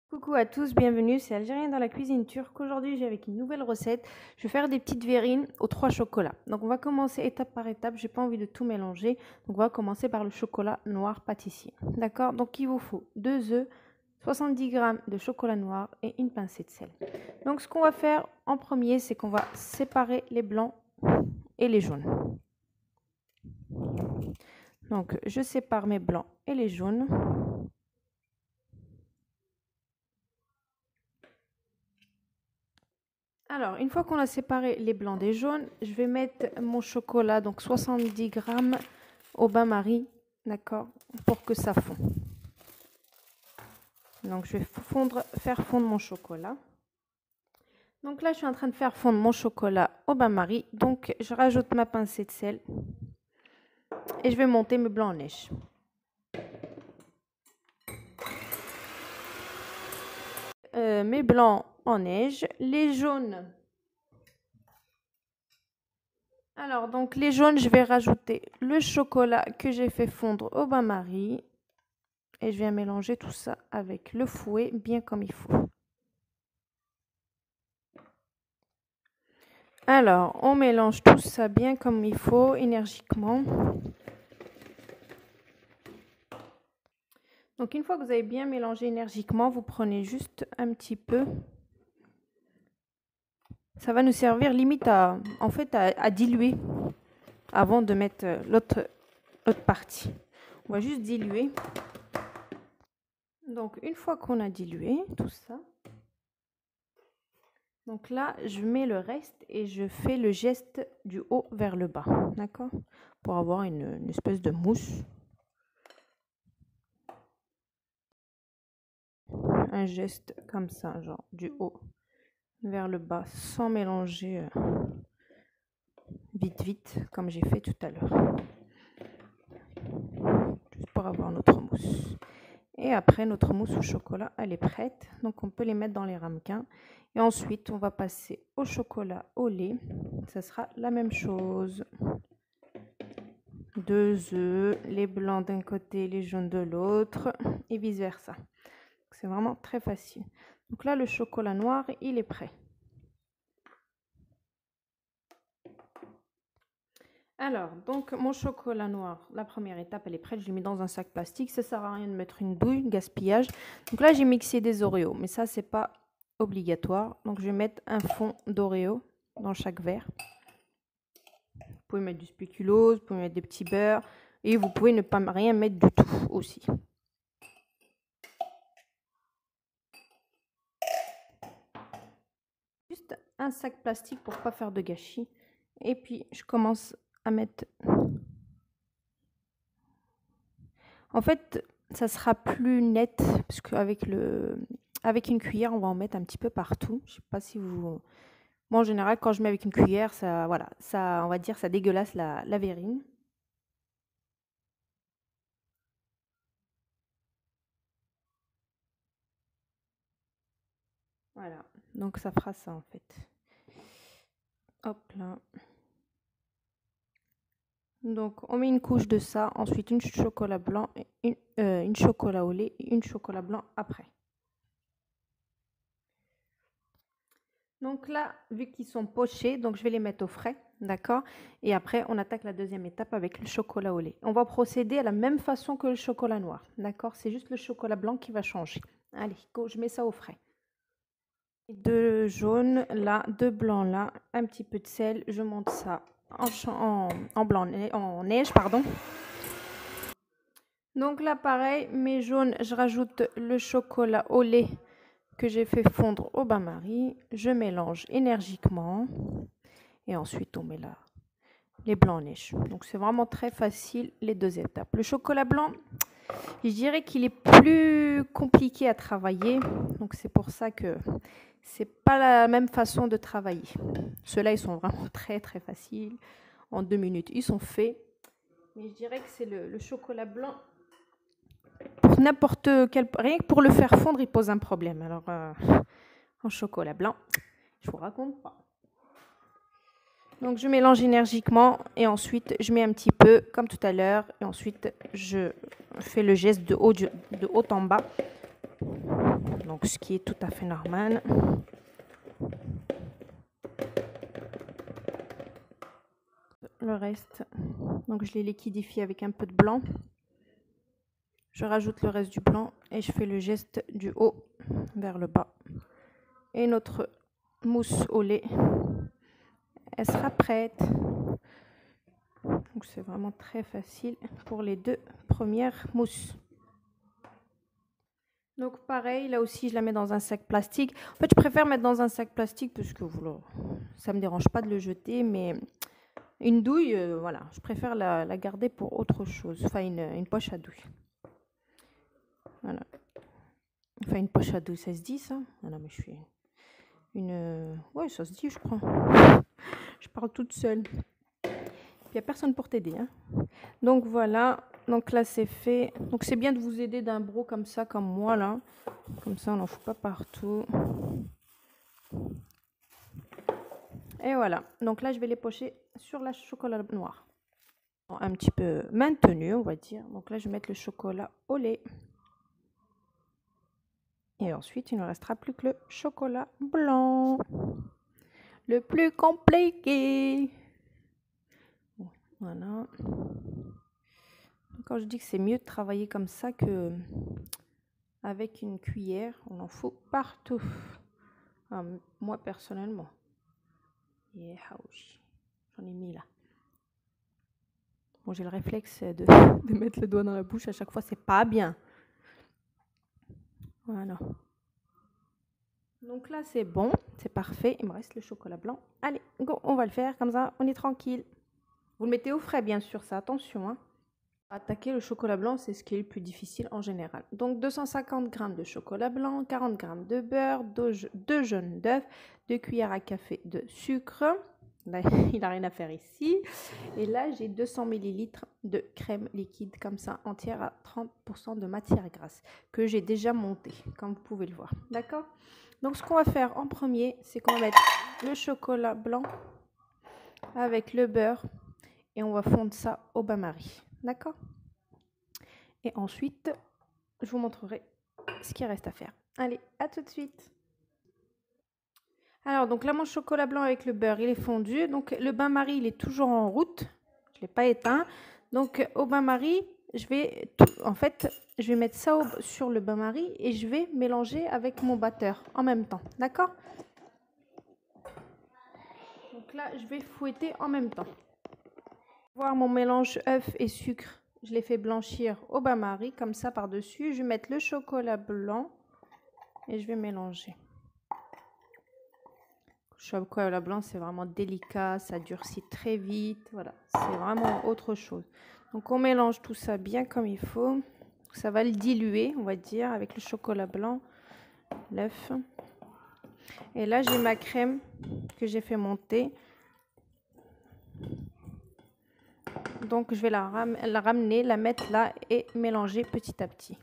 Coucou à tous, bienvenue, c'est Algérien dans la cuisine turque. Aujourd'hui, j'ai avec une nouvelle recette. Je vais faire des petites verrines aux 3 chocolats. Donc, on va commencer étape par étape. J'ai pas envie de tout mélanger. Donc, on va commencer par le chocolat noir pâtissier. D'accord? Donc, il vous faut 2 œufs, 70 g de chocolat noir et une pincée de sel. Donc, ce qu'on va faire en premier, c'est qu'on va séparer les blancs et les jaunes. Donc, je sépare mes blancs et les jaunes. Alors, une fois qu'on a séparé les blancs des jaunes, je vais mettre mon chocolat, donc 70 g au bain-marie, d'accord, pour que ça fond. Donc, je vais faire fondre mon chocolat. Donc là, je suis en train de faire fondre mon chocolat au bain-marie. Donc, je rajoute ma pincée de sel et je vais monter mes blancs en neige. Mes blancs en neige, les jaunes. Alors, donc les jaunes, je vais rajouter le chocolat que j'ai fait fondre au bain-marie. Et je viens mélanger tout ça avec le fouet bien comme il faut. Alors, on mélange tout ça bien comme il faut, énergiquement. Donc, une fois que vous avez bien mélangé énergiquement, vous prenez juste un petit peu. Ça va nous servir limite à diluer avant de mettre l'autre partie. On va juste diluer. Donc, une fois qu'on a dilué tout ça, donc là, je mets le reste et je fais le geste du haut vers le bas, d'accord? Pour avoir une espèce de mousse. Un geste comme ça, genre du haut vers le bas, sans mélanger vite, comme j'ai fait tout à l'heure. Juste pour avoir notre mousse. Et après, notre mousse au chocolat, elle est prête. Donc, on peut les mettre dans les ramequins. Et ensuite, on va passer au chocolat au lait. Ça sera la même chose. 2 œufs, les blancs d'un côté, les jaunes de l'autre, et vice versa. C'est vraiment très facile. Donc là, le chocolat noir, il est prêt. Alors, donc mon chocolat noir, la première étape, elle est prête. Je l'ai mis dans un sac plastique. Ça sert à rien de mettre une douille, gaspillage. Donc là, j'ai mixé des Oreos, mais ça, c'est pas obligatoire. Donc je vais mettre un fond d'Oreo dans chaque verre. Vous pouvez mettre du spéculose, vous pouvez mettre des petits beurres, et vous pouvez ne pas rien mettre du tout aussi. Juste un sac plastique pour pas faire de gâchis. Et puis je commence à mettre. En fait, ça sera plus net parce qu'avec une cuillère, on va en mettre un petit peu partout. Je sais pas si vous. Moi, en général, quand je mets avec une cuillère, ça, voilà, ça, on va dire, ça dégueulasse la verrine. Voilà, donc ça fera ça en fait. Hop là. Donc on met une couche de ça, ensuite une chocolat blanc, une chocolat au lait et une chocolat blanc après. Donc là, vu qu'ils sont pochés, donc je vais les mettre au frais, d'accord? Et après, on attaque la deuxième étape avec le chocolat au lait. On va procéder à la même façon que le chocolat noir, d'accord? C'est juste le chocolat blanc qui va changer. Allez, go, je mets ça au frais. 2 jaunes là, 2 blancs là, un petit peu de sel, je monte ça en neige, pardon. Donc là, pareil, mes jaunes, je rajoute le chocolat au lait que j'ai fait fondre au bain-marie. Je mélange énergiquement et ensuite on met là les blancs en neige. Donc c'est vraiment très facile les 2 étapes. Le chocolat blanc, je dirais qu'il est plus compliqué à travailler. Donc c'est pour ça que c'est pas la même façon de travailler. Ceux-là, ils sont vraiment très très faciles. En 2 minutes, ils sont faits. Mais je dirais que c'est le chocolat blanc. Pour n'importe quel... Rien que pour le faire fondre, il pose un problème. Alors, en chocolat blanc, je vous raconte pas. Donc, je mélange énergiquement et ensuite, je mets un petit peu, comme tout à l'heure. Et ensuite, je fais le geste de haut en bas. donc ce qui est tout à fait normal. Le reste, donc je les liquidifie avec un peu de blanc. Je rajoute le reste du blanc et je fais le geste du haut vers le bas. Et notre mousse au lait, elle sera prête. Donc c'est vraiment très facile pour les 2 premières mousses. Donc pareil, là aussi je la mets dans un sac plastique. En fait, je préfère mettre dans un sac plastique parce que voilà, ça me dérange pas de le jeter, mais une douille, voilà, je préfère la garder pour autre chose. Enfin, une poche à douille. Voilà. Enfin, une poche à douille, ça se dit ça? Ah non, mais je suis une... Ouais, ça se dit, je crois. Je parle toute seule. Il n'y a personne pour t'aider. Hein. Donc voilà, donc là c'est fait. Donc c'est bien de vous aider d'un bro comme ça, comme moi là. Comme ça on n'en fout pas partout. Et voilà, donc là je vais les pocher sur la chocolat noir. Un petit peu maintenu on va dire. Donc là je vais mettre le chocolat au lait. Et ensuite il ne restera plus que le chocolat blanc. Le plus compliqué. Voilà. Quand je dis que c'est mieux de travailler comme ça que avec une cuillère, on en fout partout. Moi personnellement. J'en ai mis là. Bon, j'ai le réflexe de mettre le doigt dans la bouche à chaque fois, c'est pas bien. Voilà. Donc là c'est bon, c'est parfait. Il me reste le chocolat blanc. Allez, go, on va le faire comme ça, on est tranquille. Vous le mettez au frais bien sûr, ça, attention. Hein. Attaquer le chocolat blanc, c'est ce qui est le plus difficile en général. Donc 250 g de chocolat blanc, 40 g de beurre, 2 jaunes d'œufs, 2 cuillères à café de sucre. Là, il n'a rien à faire ici. Et là, j'ai 200 ml de crème liquide comme ça, entière à 30% de matière grasse, que j'ai déjà montée, comme vous pouvez le voir. D'accord? Donc ce qu'on va faire en premier, c'est qu'on va mettre le chocolat blanc avec le beurre et on va fondre ça au bain-marie. D'accord? Et ensuite, je vous montrerai ce qu'il reste à faire. Allez, à tout de suite. Alors, donc là, mon chocolat blanc avec le beurre, il est fondu. Donc, le bain-marie, il est toujours en route. Je ne l'ai pas éteint. Donc, au bain-marie, je vais mettre ça sur le bain-marie et je vais mélanger avec mon batteur en même temps. D'accord? Donc là, je vais fouetter en même temps. Voir mon mélange œuf et sucre, je l'ai fait blanchir au bain-marie comme ça par-dessus. Je vais mettre le chocolat blanc et je vais mélanger. Le chocolat blanc, c'est vraiment délicat, ça durcit très vite. Voilà, c'est vraiment autre chose. Donc on mélange tout ça bien comme il faut. Ça va le diluer, on va dire, avec le chocolat blanc, l'œuf. Et là, j'ai ma crème que j'ai fait monter. Donc je vais la ramener, la mettre là et mélanger petit à petit.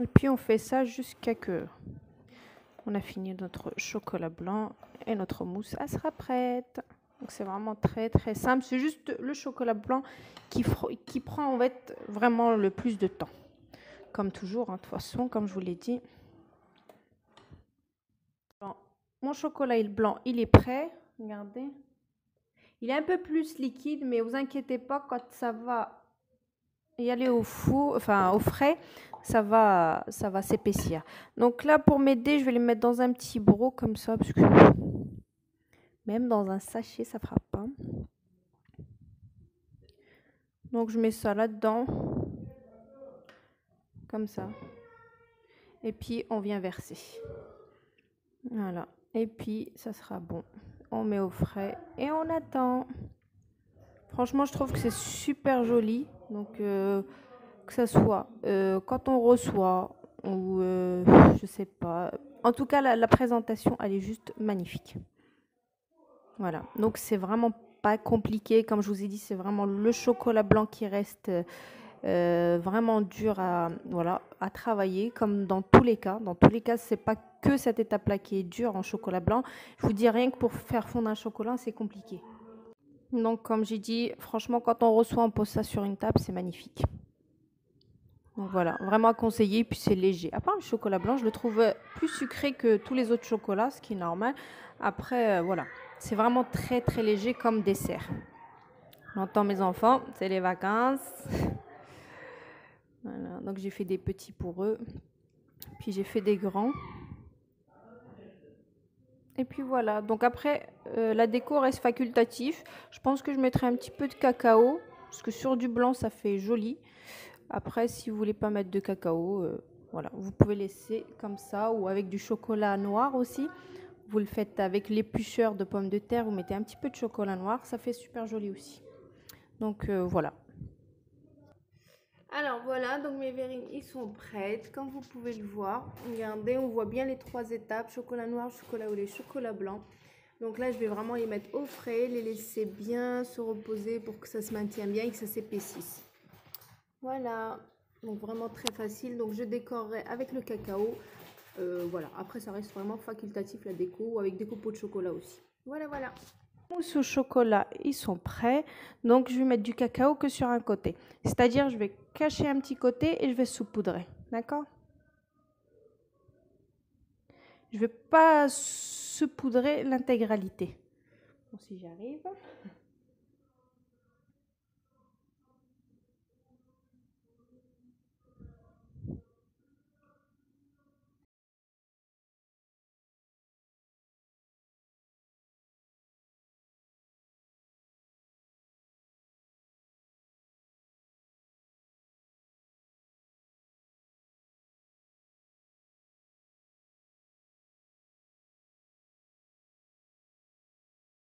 Et puis on fait ça jusqu'à que on a fini notre chocolat blanc et notre mousse, elle sera prête. Donc c'est vraiment très très simple. C'est juste le chocolat blanc qui prend en fait vraiment le plus de temps. Comme toujours, hein, de toute façon, comme je vous l'ai dit. Mon chocolat blanc, il est prêt. Regardez. Il est un peu plus liquide, mais vous inquiétez pas, quand ça va y aller au four, enfin au frais, ça va s'épaissir. Donc là, pour m'aider, je vais les mettre dans un petit broc comme ça, parce que même dans un sachet, ça fera pas. Donc je mets ça là-dedans, comme ça. Et puis on vient verser. Voilà. Et puis ça sera bon. On met au frais et on attend. Franchement, je trouve que c'est super joli. Donc que ça soit quand on reçoit ou je sais pas. En tout cas, la présentation, elle est juste magnifique. Voilà. Donc c'est vraiment pas compliqué. Comme je vous ai dit, c'est vraiment le chocolat blanc qui reste vraiment dur à travailler, comme dans tous les cas. Dans tous les cas, c'est pas que cette étape-là qui est dure en chocolat blanc. Je vous dis rien que pour faire fondre un chocolat, c'est compliqué. Donc, comme j'ai dit, franchement, quand on reçoit, on pose ça sur une table, c'est magnifique. Donc voilà, vraiment à conseiller, puis c'est léger. À part le chocolat blanc, je le trouve plus sucré que tous les autres chocolats, ce qui est normal. Après, voilà, c'est vraiment très très léger comme dessert. J'entends mes enfants, c'est les vacances. Voilà, donc j'ai fait des petits pour eux, puis j'ai fait des grands. Et puis voilà, donc après, la déco reste facultatif. Je pense que je mettrai un petit peu de cacao, parce que sur du blanc, ça fait joli. Après, si vous voulez pas mettre de cacao, voilà, vous pouvez laisser comme ça, ou avec du chocolat noir aussi. Vous le faites avec l'éplucheur de pommes de terre, vous mettez un petit peu de chocolat noir, ça fait super joli aussi. Donc voilà. Alors voilà, donc mes verrines, ils sont prêtes, comme vous pouvez le voir. Regardez, on voit bien les 3 étapes, chocolat noir, chocolat au lait, chocolat blanc. Donc là, je vais vraiment les mettre au frais, les laisser bien se reposer pour que ça se maintienne bien et que ça s'épaississe. Voilà, donc vraiment très facile. Donc je décorerai avec le cacao. Voilà, après ça reste vraiment facultatif la déco, avec des copeaux de chocolat aussi. Voilà, voilà. Mousse au chocolat, ils sont prêts. Donc je vais mettre du cacao que sur un côté. C'est-à-dire je vais cacher un petit côté et je vais saupoudrer. D'accord? Je ne vais pas saupoudrer l'intégralité. Bon, si j'arrive.